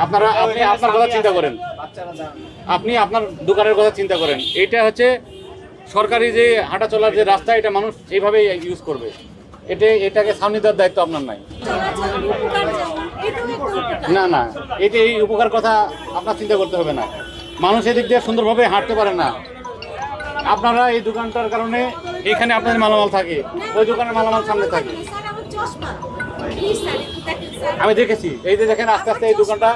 আপনারা আপনি আপনার কথা চিন্তা করেন, আপনি আপনার দোকানের কথা চিন্তা করেন। এটা হচ্ছে সরকারি যে হাঁটা চলার যে রাস্তা, এটা মানুষ এইভাবেই ইউজ করবে। এটাকে সামনে দেওয়ার দায়িত্ব আপনার নাই। না না, এই উপকার কথা আপনার চিন্তা করতে হবে না। মানুষ এদিক দিয়ে সুন্দরভাবে হাঁটতে পারে না। আপনারা এই দোকানটার কারণে এখানে আপনাদের মালামাল থাকে, ওই দোকানের মালামাল সামনে থাকে। আমি দেখেছি, এই যে দেখেন আস্তে আস্তে এই দোকানটা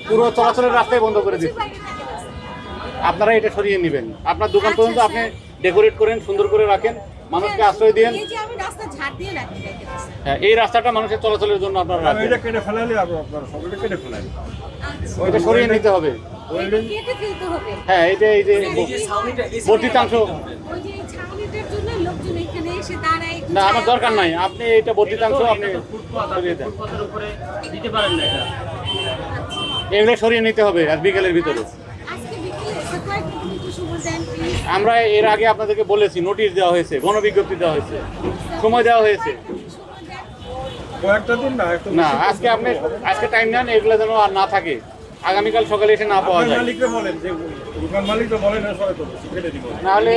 পুরো চলাচলের রাস্তায় বন্ধ করে দিচ্ছে। আপনারা এটা সরিয়ে নেবেন। আপনার দোকান পর্যন্ত আপনি ডেকোরেট করেন, সুন্দর করে রাখেন, মানুষকে আশ্রয় দিন। হ্যাঁ, এই রাস্তাটা মানুষের চলাচলের জন্য আপনারা রাখেন। ওইটা সরিয়ে নিতে হবে। হ্যাঁ, এই যে বর্ধিতাংশ না, আমার দরকার নাই। আপনি এটা বর্ধিতাংশ আপনি সরিয়ে দেন, এগুলো সরিয়ে নিতে হবে আর বিকেলের ভিতরে। আমরা এর আগে আপনাদেরকে বলেছি, নোটিশ দেওয়া হয়েছে, গণবিজ্ঞপ্তি দেওয়া হয়েছে, সময় দেওয়া হয়েছে। না, আজকে টাইম নেন, এগুলো যেন আর না থাকে, আগামীকাল সকালে এসে না পাওয়া যায়। নাহলে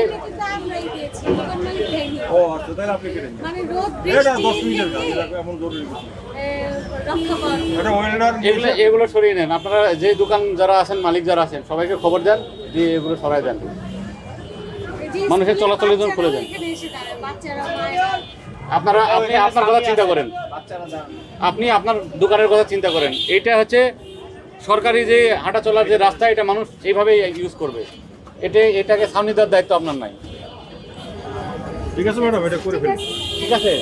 এগুলো সরিয়ে নেন। আপনারা যে দোকান যারা আছেন, মালিক যারা আছেন, সবাইকে খবর দেন যে এগুলো সরাই দেন, মানুষের চলাচলের জন্য খুলে দেন। আপনি আপনার কথা চিন্তা করেন, আপনি আপনার দোকানের কথা চিন্তা করেন। এটা হচ্ছে সরকারি যে হাঁটা চলার যে রাস্তা, এটা মানুষ এইভাবেই ইউজ করবে। এটাকে সামনে দেওয়ার দায়িত্ব আপনার নাই। ঠিক আছে ম্যাডাম, এটা করে ফেলি। ঠিক আছে।